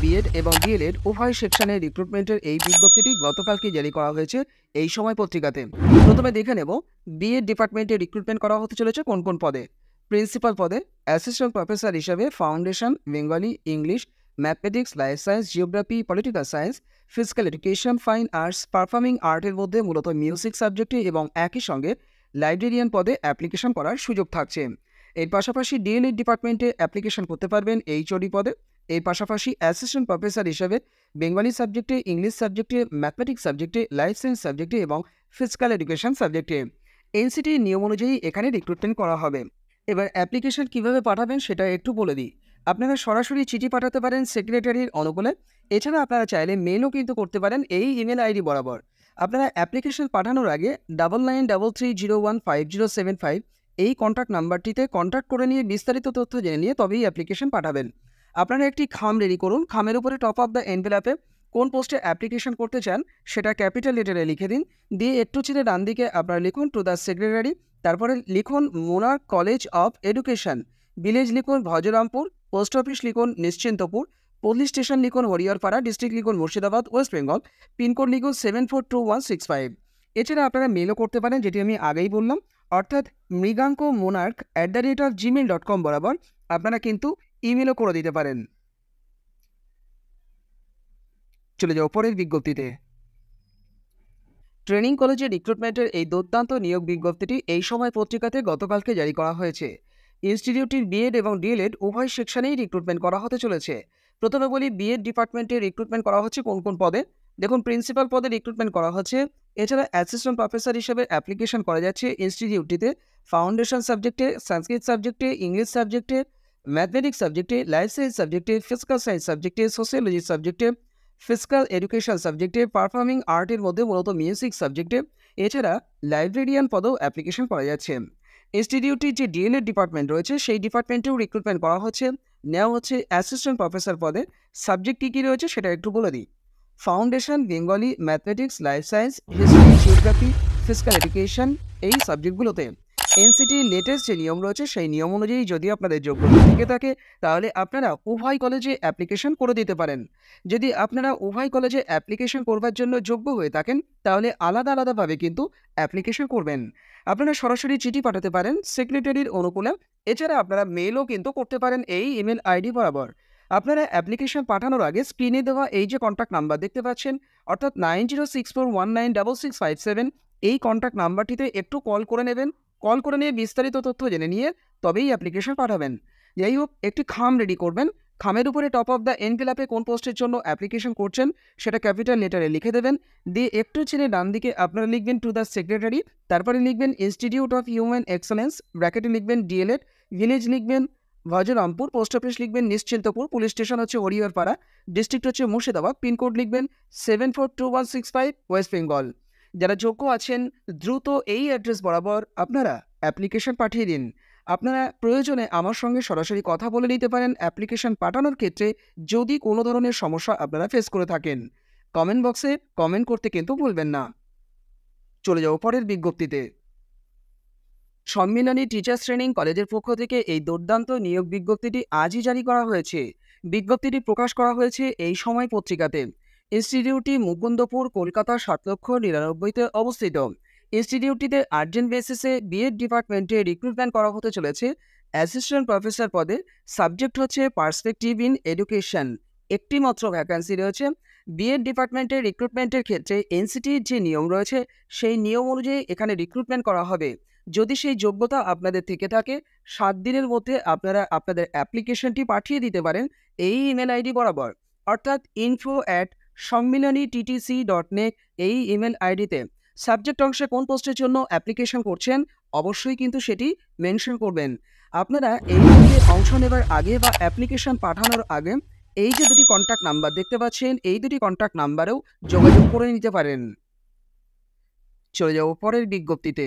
B Ed এবং D.El.Ed উভয় সেকশনের রিক্রুটমেন্টের এই বিজ্ঞপ্তিটি গতকালকে জারি করা হয়েছে এই সময় পত্রিকাতে। প্রথমে দেখে নেব বিএড ডিপার্টমেন্টে রিক্রুটমেন্ট করা হতে চলেছে কোন কোন পদে। প্রিন্সিপাল পদে অ্যাসিস্ট্যান্ট প্রফেসর হিসাবে foundation, Bengali, English, mathematics, life science, geography, political science, physical education, fine arts, performing আর্টের মধ্যে মূলত মিউজিক সাবজেক্টে এবং একই সঙ্গে লাইব্রেরিয়ান পদে অ্যাপ্লিকেশন করার সুযোগ থাকছে। এর পাশাপাশি ডিএলএড ডিপার্টমেন্টে অ্যাপ্লিকেশন করতে পারবেন এইচওডি পদে। এর পাশাপাশি অ্যাসিস্ট্যান্ট প্রফেসর হিসেবে বেঙ্গলি সাবজেক্টে, ইংলিশ সাবজেক্টে, ম্যাথমেটিক্স সাবজেক্টে, লাইফ সায়েন্স সাবজেক্টে এবং ফিজিক্যাল এডুকেশন সাবজেক্টে এনসিটির নিয়ম অনুযায়ী এখানে রিক্রুটমেন্ট করা হবে। এবার অ্যাপ্লিকেশন কিভাবে পাঠাবেন সেটা একটু বলে দিই। আপনারা সরাসরি চিঠি পাঠাতে পারেন সেক্রেটারির অনুকূলে। এছাড়া আপনারা চাইলে মেলও কিন্তু করতে পারেন এই ইমেল আইডি বরাবর। আপনারা অ্যাপ্লিকেশন পাঠানোর আগে 9933015075 এই কন্ট্যাক্ট নাম্বারটিতে কন্ট্যাক্ট করে নিয়ে বিস্তারিত তথ্য জেনে নিয়ে তবেই অ্যাপ্লিকেশন পাঠাবেন। আপনারা একটি খাম রেডি করুন। খামের উপরে টপ অফ দ্য এনভেলপে কোন পোস্টে অ্যাপ্লিকেশন করতে চান সেটা ক্যাপিটাল লেটারে লিখে দিন। দিয়ে একটু চিরে ডান দিকে আপনারা লিখুন টু দ্য সেক্রেটারি, তারপরে লিখুন Monarch college of education, village লিখুন ভজরামপুর, পোস্ট অফিস লিখুন নিশ্চিন্তপুর, পুলিশ স্টেশন লিখুন হরিহরপাড়া, ডিস্ট্রিক্ট লিখুন মুর্শিদাবাদ, ওয়েস্ট বেঙ্গল, পিনকোড লিখুন 742165। এছাড়া আপনারা মেলও করতে পারেন, যেটি আমি আগেই বললাম, অর্থাৎ mrigankomonarch@gmail.com বরাবর আপনারা কিন্তু ইমেলও করে দিতে পারেন। চলে যাও পরের বিজ্ঞপ্তিতে। ট্রেনিং কলেজে রিক্রুটমেন্টের এই দুর্দান্ত নিয়োগ বিজ্ঞপ্তিটি এই সময় পত্রিকাতে গতকালকে জারি করা হয়েছে। ইনস্টিটিউটটির বিএড এবং ডিএলএড উভয় সেকশনেই রিক্রুটমেন্ট করা হতে চলেছে। প্রথমে বলি বিএড ডিপার্টমেন্টে রিক্রুটমেন্ট করা হচ্ছে কোন কোন পদে। দেখুন, প্রিন্সিপাল পদে রিক্রুটমেন্ট করা হচ্ছে। এছাড়া অ্যাসিস্ট্যান্ট প্রফেসর হিসেবে অ্যাপ্লিকেশন করা যাচ্ছে ইনস্টিটিউটটিতে ফাউন্ডেশন সাবজেক্টে, সংস্কৃত সাবজেক্টে, ইংলিশ সাবজেক্টে, ম্যাথমেটিক্স সাবজেক্টে, লাইফ সায়েন্স সাবজেক্টে, ফিজিক্যাল সায়েন্স সাবজেক্টে, সোশিয়োলজি সাবজেক্টে, ফিজিক্যাল এডুকেশন সাবজেক্টে, পারফর্মিং আর্টের মধ্যে মূলত মিউজিক সাবজেক্টে। এছাড়া লাইব্রেরিয়ান পদেও অ্যাপ্লিকেশন করা যাচ্ছে। ইনস্টিটিউটটির যে ডিএলএড ডিপার্টমেন্ট রয়েছে সেই ডিপার্টমেন্টেও রিক্রুটমেন্ট করা হচ্ছে। নেওয়া হচ্ছে অ্যাসিস্ট্যান্ট প্রফেসর পদে। সাবজেক্ট কী কী রয়েছে সেটা একটু বলে দিই। Foundation, Bengali, mathematics, life science, history, geography, physical education এই সাবজেক্টগুলোতে এনসিটির লেটেস্ট যে নিয়ম রয়েছে সেই নিয়ম অনুযায়ী যদি আপনাদের যোগ্যতা থেকে থাকে তাহলে আপনারা উভয় কলেজে অ্যাপ্লিকেশন করে দিতে পারেন। যদি আপনারা উভয় কলেজে অ্যাপ্লিকেশন করবার জন্য যোগ্য হয়ে থাকেন তাহলে আলাদা আলাদাভাবে কিন্তু অ্যাপ্লিকেশন করবেন। আপনারা সরাসরি চিঠি পাঠাতে পারেন সেক্রেটারির অনুকূলে। এছাড়া আপনারা মেলও কিন্তু করতে পারেন এই ইমেল আইডি বরাবর। আপনারা অ্যাপ্লিকেশন পাঠানোর আগে স্ক্রিনে দেওয়া এই যে কন্ট্যাক্ট নাম্বার দেখতে পাচ্ছেন, অর্থাৎ 9064196657 এই কন্ট্যাক্ট নাম্বারটিতে একটু কল করে নেবেন। কল করে নিয়ে বিস্তারিত তথ্য জেনে নিয়ে তবেই অ্যাপ্লিকেশন পাঠাবেন। যাই হোক, একটি খাম রেডি করবেন। খামের উপরে টপ অফ দ্য এনভেলপে কোন পোস্টের জন্য অ্যাপ্লিকেশন করছেন সেটা ক্যাপিটাল লেটারে লিখে দেবেন। দিয়ে একটু ছেড়ে ডান দিকে আপনারা লিখবেন টু দ্য সেক্রেটারি, তারপরে লিখবেন ইনস্টিটিউট অফ হিউম্যান এক্সেলেন্স, ব্র্যাকেটে লিখবেন ডিএলএড, ভিলেজ লিখবেন ভজরামপুর, পোস্ট অফিস লিখবেন নিশ্চিন্তপুর, পুলিশ স্টেশন হচ্ছে হরিহরপাড়া, ডিস্ট্রিক্ট হচ্ছে মুর্শিদাবাদ, পিনকোড লিখবেন 742165, ওয়েস্ট বেঙ্গল। যারা যোগ্য আছেন দ্রুত এই অ্যাড্রেস বরাবর আপনারা অ্যাপ্লিকেশন পাঠিয়ে দিন। আপনারা প্রয়োজনে আমার সঙ্গে সরাসরি কথা বলে নিতে পারেন অ্যাপ্লিকেশন পাঠানোর ক্ষেত্রে যদি কোনো ধরনের সমস্যা আপনারা ফেস করে থাকেন। কমেন্ট বক্সে কমেন্ট করতে কিন্তু ভুলবেন না। চলে যাও পরের বিজ্ঞপ্তিতে। সম্মিলনী টিচার্স ট্রেনিং কলেজের পক্ষ থেকে এই দুর্দান্ত নিয়োগ বিজ্ঞপ্তিটি আজই জারি করা হয়েছে। বিজ্ঞপ্তিটি প্রকাশ করা হয়েছে এই সময় পত্রিকাতে। ইনস্টিটিউটটি মুকুন্দপুর, কলকাতা 7,99,000-তে অবস্থিত। ইনস্টিটিউটটিতে আর্জেন্ট বেসিসে বিএড ডিপার্টমেন্টে রিক্রুটমেন্ট করা হতে চলেছে অ্যাসিস্ট্যান্ট প্রফেসর পদে। সাবজেক্ট হচ্ছে পার্সপেক্টিভ ইন এডুকেশন। একটি মাত্র ভ্যাকান্সি রয়েছে। বিএড ডিপার্টমেন্টের রিক্রুটমেন্টের ক্ষেত্রে এনসিটির যে নিয়ম রয়েছে সেই নিয়ম অনুযায়ী এখানে রিক্রুটমেন্ট করা হবে। যদি সেই যোগ্যতা আপনাদের থেকে থাকে 7 দিনের মধ্যে আপনারা আপনাদের অ্যাপ্লিকেশনটি পাঠিয়ে দিতে পারেন এই ইমেল আইডি বরাবর, অর্থাৎ info@সম্মিলনী.ttc.net এই ইমেল আইডিতে। সাবজেক্ট অংশে কোন পোস্টের জন্য অ্যাপ্লিকেশন করছেন অবশ্যই কিন্তু সেটি মেনশন করবেন। আপনারা এই নিয়ে অংশ নেবার আগে বা অ্যাপ্লিকেশন পাঠানোর আগে এই যে দুটি কন্ট্যাক্ট নাম্বার দেখতে পাচ্ছেন এই দুটি কন্ট্যাক্ট নাম্বারেও যোগাযোগ করে নিতে পারেন। চলে যাব পরের বিজ্ঞপ্তিতে।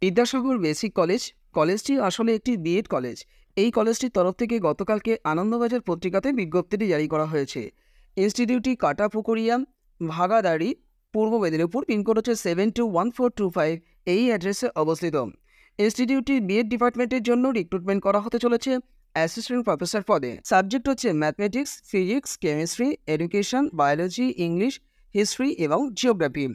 বিদ্যাসাগর বেসিক কলেজ, কলেজটি আসলে একটি বিএড কলেজ। এই কলেজটির তরফ থেকে গতকালকে আনন্দবাজার পত্রিকাতে বিজ্ঞপ্তিটি জারি করা হয়েছে। ইনস্টিটিউটটি কাটাপুকুরিয়া, ভাগাদাড়ি, পূর্ব মেদিনীপুর, পিনকোড হচ্ছে 721425 এই অ্যাড্রেসে অবস্থিত। ইনস্টিটিউটটি বিএড ডিপার্টমেন্টের জন্য রিক্রুটমেন্ট করা হতে চলেছে অ্যাসিস্ট্যান্ট প্রফেসর পদে। সাবজেক্ট হচ্ছে mathematics, physics, chemistry, education, biology, English, history এবং জিওগ্রাফি।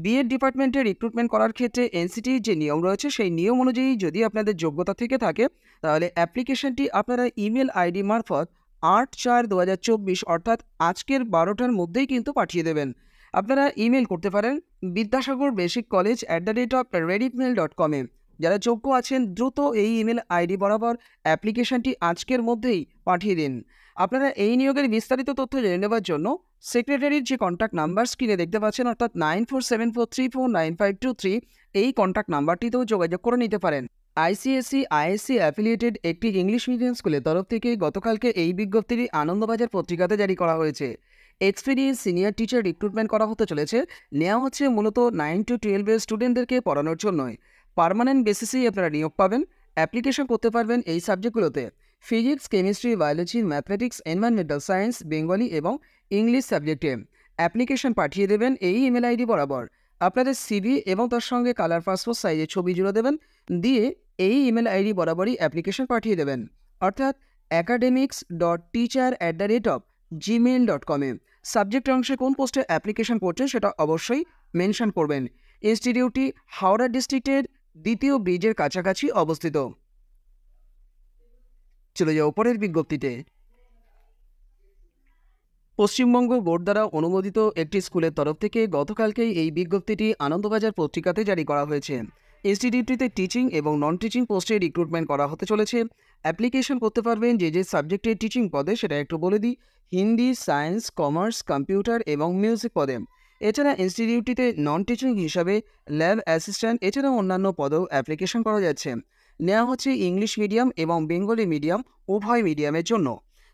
বিএড ডিপার্টমেন্টে রিক্রুটমেন্ট করার ক্ষেত্রে এনসিটির যে নিয়ম রয়েছে সেই নিয়ম অনুযায়ী যদি আপনাদের যোগ্যতা থেকে থাকে তাহলে অ্যাপ্লিকেশনটি আপনারা ইমেল আইডি মারফত 8/4/2024 অর্থাৎ আজকের 12টার মধ্যেই কিন্তু পাঠিয়ে দেবেন। আপনারা ইমেল করতে পারেন vidyasagarbesikcollege@redimail.com-এ। যারা যোগ্য আছেন দ্রুত এই ইমেল আইডি বরাবর অ্যাপ্লিকেশনটি আজকের মধ্যেই পাঠিয়ে দিন। আপনারা এই নিয়োগের বিস্তারিত তথ্য জেনে নেওয়ার জন্য সেক্রেটারির যে কন্ট্যাক্ট নাম্বার স্ক্রিনে দেখতে পাচ্ছেন অর্থাৎ 9474349523 এই কন্ট্যাক্ট নাম্বারটিতেও যোগাযোগ করে নিতে পারেন। আইসিএসসি আইএসসি অ্যাফিলিয়েটেড একটি ইংলিশ মিডিয়াম স্কুলের তরফ থেকে গতকালকে এই বিজ্ঞপ্তিটি আনন্দবাজার পত্রিকাতে জারি করা হয়েছে। এক্সপিরিয়েন্স সিনিয়র টিচার রিক্রুটমেন্ট করা হতে চলেছে। নেওয়া হচ্ছে মূলত 9 to 12 এর স্টুডেন্টদেরকে পড়ানোর জন্যই। পার্মানেন্ট বেসিসেই আপনারা নিয়োগ পাবেন। অ্যাপ্লিকেশন করতে পারবেন এই সাবজেক্টগুলোতে: physics, chemistry, biology, mathematics, environmental science, Bengali এবং ইংলিশ সাবজেক্টে। অ্যাপ্লিকেশন পাঠিয়ে দেবেন এই ইমেল আইডি বরাবর। আপনাদের সিভি এবং তার সঙ্গে কালার পাসপোর্ট সাইজের ছবি জুড়ে দেবেন, দিয়ে এই ইমেল আইডি বরাবরই অ্যাপ্লিকেশন পাঠিয়ে দেবেন অর্থাৎ academics.teacher@gmail.com-এ। সাবজেক্ট অংশে কোন পোস্টে অ্যাপ্লিকেশন করছেন সেটা অবশ্যই মেনশন করবেন। ইনস্টিটিউটটি হাওড়া ডিস্ট্রিক্টের দ্বিতীয় ব্রিজের কাছাকাছি অবস্থিত। চলে যাও পরের বিজ্ঞপ্তিতে। পশ্চিমবঙ্গ বোর্ড দ্বারা অনুমোদিত একটি স্কুলের তরফ থেকে গতকালকেই এই বিজ্ঞপ্তিটি আনন্দবাজার পত্রিকাতে জারি করা হয়েছে। ইনস্টিটিউটটিতে টিচিং এবং নন টিচিং পোস্টে রিক্রুটমেন্ট করা হতে চলেছে। অ্যাপ্লিকেশন করতে পারবেন যে সাবজেক্টের টিচিং পদে সেটা একটু বলে দিই: হিন্দি, সায়েন্স, কমার্স, কম্পিউটার এবং মিউজিক পদে। এছাড়া ইনস্টিটিউটটিতে নন টিচিং হিসাবে ল্যাব অ্যাসিস্ট্যান্ট এছাড়াও অন্যান্য পদেও অ্যাপ্লিকেশন করা যাচ্ছে। নেওয়া হচ্ছে ইংলিশ মিডিয়াম এবং বেঙ্গলি মিডিয়াম উভয় মিডিয়ামের জন্য।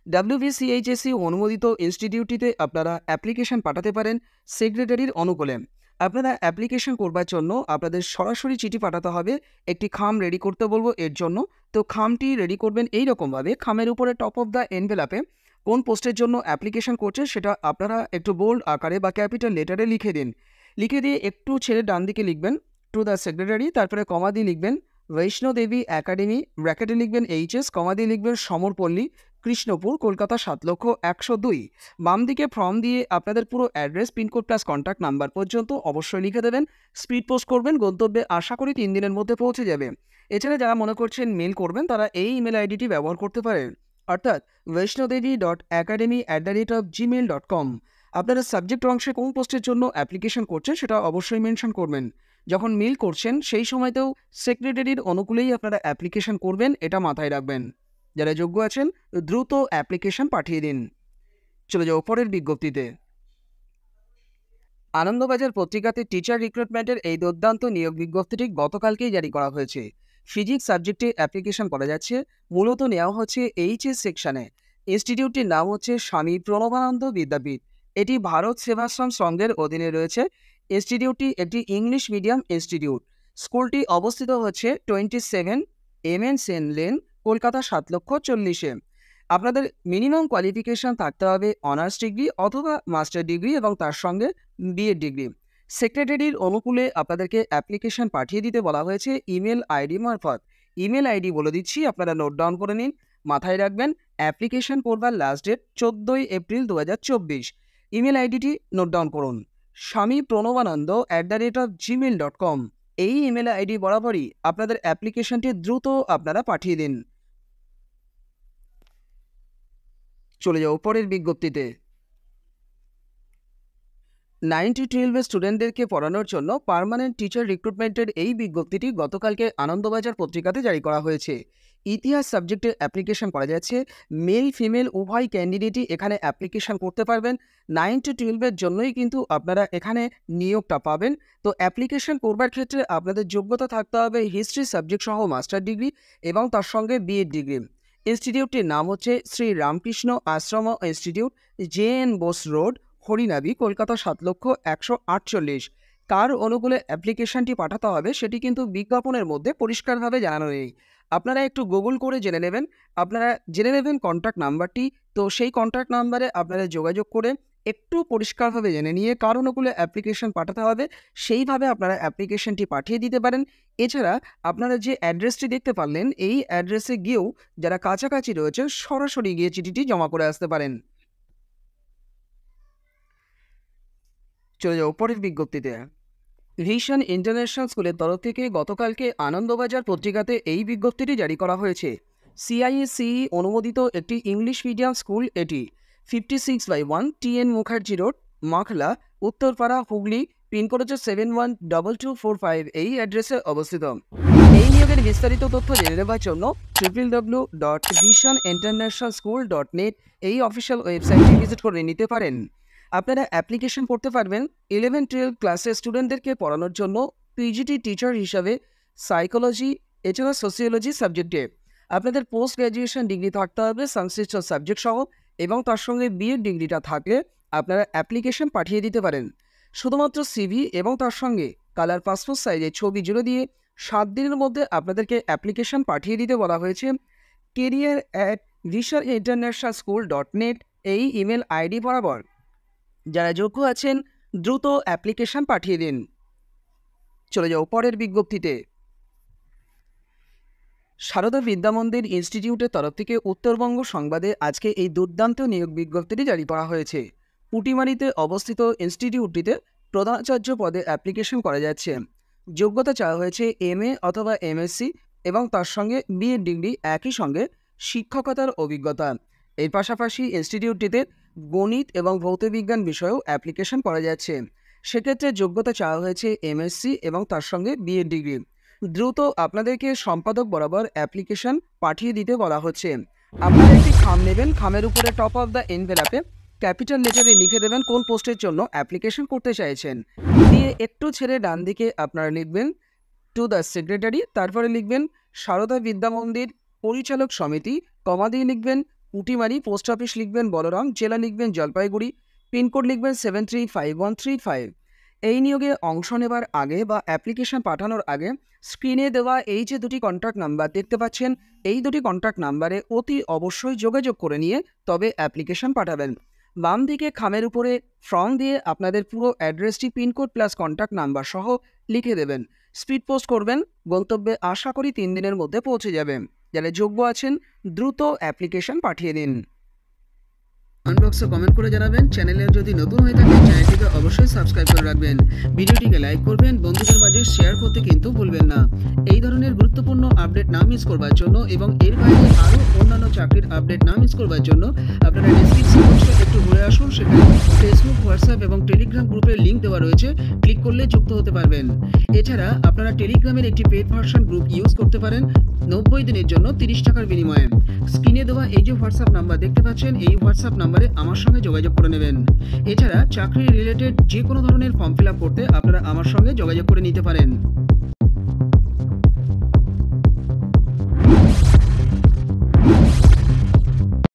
WBCHSC অনুমোদিত ইনস্টিটিউটটিতে আপনারা অ্যাপ্লিকেশন পাঠাতে পারেন সেক্রেটারির অনুকূলে। আপনারা অ্যাপ্লিকেশন করবার জন্য আপনাদের সরাসরি চিঠি পাঠাতে হবে। একটি খাম রেডি করতে বলবো এর জন্য। তো খামটি রেডি করবেন এই রকমভাবে: খামের উপরে টপ অফ দ্য এনভেলাপে কোন পোস্টের জন্য অ্যাপ্লিকেশন করছে সেটা আপনারা একটু বোল্ড আকারে বা ক্যাপিটাল লেটারে লিখে দিন। লিখে দিয়ে একটু ছেড়ে ডান দিকে লিখবেন টু দ্য সেক্রেটারি, তারপরে কমা দিয়ে লিখবেন বৈষ্ণোদেবী একাডেমি, ব্র্যাকেটে লিখবেন HS, কমা দিয়ে লিখবেন সমরপল্লী, কৃষ্ণপুর, কলকাতা 7,01,02। বাম দিকে ফর্ম দিয়ে আপনাদের পুরো address, pincode plus contact number পর্যন্ত অবশ্যই লিখে দেবেন। স্পিড পোস্ট করবেন, গন্তব্যে আশা করি 3 দিনের মধ্যে পৌঁছে যাবে। এছাড়া যারা মনে করছেন মেল করবেন তারা এই ইমেল আইডিটি ব্যবহার করতে পারেন অর্থাৎ vaishnodevi.academy@gmail.com। আপনারা সাবজেক্ট অংশে কোন পোস্টের জন্য অ্যাপ্লিকেশন করছেন সেটা অবশ্যই মেনশন করবেন। যখন মেল করছেন সেই সময়তেও সেক্রেটারির অনুকূলেই আপনারা অ্যাপ্লিকেশন করবেন, এটা মাথায় রাখবেন। যারা যোগ্য আছেন দ্রুত অ্যাপ্লিকেশন পাঠিয়ে দিন। চলে যাও পরের বিজ্ঞপ্তিতে। আনন্দবাজার পত্রিকাতে টিচার রিক্রুটমেন্টের এই দুর্দান্ত নিয়োগ বিজ্ঞপ্তিটি গতকালকেই জারি করা হয়েছে। ফিজিক্স সাবজেক্টে অ্যাপ্লিকেশন করা যাচ্ছে। মূলত নেওয়া হচ্ছে HS সেকশনে। ইনস্টিটিউটটির নাম হচ্ছে স্বামী প্রণবানন্দ বিদ্যাপীঠ। এটি ভারত সেবাশ্রম সংঘের অধীনে রয়েছে। ইনস্টিটিউটটি একটি ইংলিশ মিডিয়াম ইনস্টিটিউট। স্কুলটি অবস্থিত হচ্ছে 27 MN সেন লেন, কলকাতা 7,40,000-এ। আপনাদের মিনিমাম কোয়ালিফিকেশান থাকতে হবে অনার্স ডিগ্রি অথবা মাস্টার ডিগ্রি এবং তার সঙ্গে বিএড ডিগ্রি। সেক্রেটারির অনুকূলে আপনাদেরকে অ্যাপ্লিকেশন পাঠিয়ে দিতে বলা হয়েছে ইমেল আইডি মারফত। ইমেল আইডি বলে দিচ্ছি, আপনারা নোট ডাউন করে নিন, মাথায় রাখবেন। অ্যাপ্লিকেশন করবার লাস্ট ডেট 14 এপ্রিল 2024। ইমেল আইডিটি নোট ডাউন করুন: স্বামী প্রণবানন্দ@gmail.com। এই ইমেল আইডি বরাবরই আপনাদের অ্যাপ্লিকেশনটি দ্রুত আপনারা পাঠিয়ে দিন। চলে যাও পরের বিজ্ঞপ্তিতে। 9 to 12 স্টুডেন্টদেরকে পড়ানোর জন্য পার্মানেন্ট টিচার রিক্রুটমেন্টের এই বিজ্ঞপ্তিটি গতকালকে আনন্দবাজার পত্রিকাতে জারি করা হয়েছে। ইতিহাস সাবজেক্টে অ্যাপ্লিকেশন করা যাচ্ছে। মেল ফিমেল উভয় ক্যান্ডিডেটই এখানে অ্যাপ্লিকেশন করতে পারবেন। 9 to 12 জন্যই কিন্তু আপনারা এখানে নিয়োগটা পাবেন। তো অ্যাপ্লিকেশন করবার ক্ষেত্রে আপনাদের যোগ্যতা থাকতে হবে হিস্ট্রি সাবজেক্ট সহ মাস্টার ডিগ্রি এবং তার সঙ্গে বিএড ডিগ্রি। ইনস্টিটিউটটির নাম হচ্ছে Shri Ramakrishna Ashram institute, JN Bose road, Harinavi, Kolkata 7,01,48। কার অনুকূলে অ্যাপ্লিকেশনটি পাঠাতে হবে সেটি কিন্তু বিজ্ঞাপনের মধ্যে পরিষ্কারভাবে জানানো নেই। আপনারা একটু গুগল করে জেনে নেবেন কন্ট্যাক্ট নাম্বারটি। তো সেই কন্ট্যাক্ট নাম্বারে আপনারা যোগাযোগ করে একটু পরিষ্কারভাবে জেনে নিয়ে কার অনুকূলে অ্যাপ্লিকেশন পাঠাতে হবে সেইভাবে আপনারা অ্যাপ্লিকেশনটি পাঠিয়ে দিতে পারেন। এছাড়া আপনারা যে অ্যাড্রেসটি দেখতে পারলেন এই অ্যাড্রেসে গিয়েও যারা কাছাকাছি রয়েছে সরাসরি গিয়ে চিঠিটি জমা করে আসতে পারেন। চলে যাও পরের বিজ্ঞপ্তিতে। ভিশন ইন্টারন্যাশনাল স্কুলের তরফ থেকে গতকালকে আনন্দবাজার পত্রিকাতে এই বিজ্ঞপ্তিটি জারি করা হয়েছে। সিআইএসসিই অনুমোদিত একটি ইংলিশ মিডিয়াম স্কুল এটি 56/1 TN Mukherjee road, Makhla, Uttarpara, Hooghly. Pin code হচ্ছে 712245। এই অ্যাড্রেসে অবস্থিত। এই নিয়োগের বিস্তারিত তথ্য জেনে নেওয়ার জন্য www.visioninternationalschool.net এই অফিসিয়াল ওয়েবসাইটটি ভিজিট করে নিতে পারেন। আপনারা অ্যাপ্লিকেশন করতে পারবেন 11-12 ক্লাসের স্টুডেন্টদেরকে পড়ানোর জন্য পিজিটি টিচার হিসাবে সাইকোলজি এছাড়া সোসিওলজি সাবজেক্টে। আপনাদের পোস্ট গ্র্যাজুয়েশন ডিগ্রি থাকতে হবে সংশ্লিষ্ট সাবজেক্ট সহ, এবং তার সঙ্গে বিএড ডিগ্রিটা থাকলে আপনারা অ্যাপ্লিকেশন পাঠিয়ে দিতে পারেন। শুধুমাত্র সিভি এবং তার সঙ্গে কালার পাসপোর্ট সাইজের ছবি জুড়ে দিয়ে 7 দিনের মধ্যে আপনাদেরকে অ্যাপ্লিকেশন পাঠিয়ে দিতে বলা হয়েছে। career@visioninternationalschool.net এই ইমেল আইডি বরাবর। যারা যোগ্য আছেন দ্রুত অ্যাপ্লিকেশন পাঠিয়ে দিন। চলে যাও পরের বিজ্ঞপ্তিতে। সারদা বিদ্যামন্দির ইনস্টিটিউটের তরফ থেকে উত্তরবঙ্গ সংবাদে আজকে এই দুর্দান্ত নিয়োগ বিজ্ঞপ্তিটি জারি করা হয়েছে। পুটিমারিতে অবস্থিত ইনস্টিটিউটটিতে প্রধানাচার্য পদে অ্যাপ্লিকেশন করা যাচ্ছে। যোগ্যতা চাওয়া হয়েছে MA অথবা MSc এবং তার সঙ্গে বিএড ডিগ্রি, একই সঙ্গে শিক্ষকতার অভিজ্ঞতা। এর পাশাপাশি ইনস্টিটিউটটিতে গণিত এবং ভৌতবিজ্ঞান বিষয়েও অ্যাপ্লিকেশন করা যাচ্ছে। সেক্ষেত্রে যোগ্যতা চাওয়া হয়েছে MSc এবং তার সঙ্গে বিএড ডিগ্রি। দ্রুত আপনাদেরকে সম্পাদক বরাবর অ্যাপ্লিকেশন পাঠিয়ে দিতে বলা হচ্ছে। আপনারা একটি খাম নেবেন, খামের উপরে টপ অফ দ্য এনভেলপে ক্যাপিটাল লেটারে লিখে দেবেন কোন পোস্টের জন্য অ্যাপ্লিকেশন করতে চাইছেন। দিয়ে একটু ছেড়ে ডান দিকে আপনারা লিখবেন টু দ্য সেক্রেটারি, তারপরে লিখবেন সারদা বিদ্যামন্দির পরিচালক সমিতি, কমা দিয়ে লিখবেন পুটিমারি, পোস্ট অফিস লিখবেন বলরাম, জেলা লিখবেন জলপাইগুড়ি, পিনকোড লিখবেন 735135। এই নিয়োগে অংশ নেবার আগে বা অ্যাপ্লিকেশন পাঠানোর আগে স্ক্রিনে দেওয়া এই যে দুটি কন্ট্যাক্ট নাম্বার দেখতে পাচ্ছেন, এই দুটি কন্ট্যাক্ট নাম্বারে অতি অবশ্যই যোগাযোগ করে নিয়ে তবে অ্যাপ্লিকেশন পাঠাবেন। বাম দিকে খামের উপরে ফর্ম দিয়ে আপনাদের পুরো অ্যাড্রেসটি, পিনকোড প্লাস কন্ট্যাক্ট নাম্বার সহ লিখে দেবেন। স্পিড পোস্ট করবেন, গন্তব্যে আশা করি 3 দিনের মধ্যে পৌঁছে যাবে। যারা যোগ্য আছেন দ্রুত অ্যাপ্লিকেশন পাঠিয়ে দিন। কমেন্ট বক্সে কমেন্ট করে জানাবেন। চ্যানেলে যদি নতুন হয়ে থাকে চ্যানেলটিকে অবশ্যই সাবস্ক্রাইব করে রাখবেন। ভিডিওটিকে লাইক করবেন, বন্ধুদের মাঝে শেয়ার করতে কিন্তু ভুলবেন না। এই ধরনের গুরুত্বপূর্ণ আপডেট না মিস করবার জন্য এবং এর বাইরে আরও অন্যান্য চাকরির আপডেট না মিস করবার জন্য আপনারা ডেসক্রিপশন বক্সে একটু ঘুরে আসুন। সেখানে ফেসবুক, হোয়াটসঅ্যাপ এবং টেলিগ্রাম গ্রুপের লিঙ্ক দেওয়া রয়েছে, ক্লিক করলে যুক্ত হতে পারবেন। এছাড়া আপনারা টেলিগ্রামের একটি পেড ভার্সন গ্রুপ ইউজ করতে পারেন 90 দিনের জন্য 30 টাকার বিনিময়ে। স্ক্রিনে দেওয়া এই যে হোয়াটসঅ্যাপ নাম্বার দেখতে পাচ্ছেন, এই হোয়াটসঅ্যাপ নাম্বারে আমার সঙ্গে যোগাযোগ করে নেবেন। এছাড়া চাকরি রিলেটেড যে কোনো ধরনের ফর্ম ফিল আপ করতে আপনারা আমার সঙ্গে যোগাযোগ করে নিতে পারেন।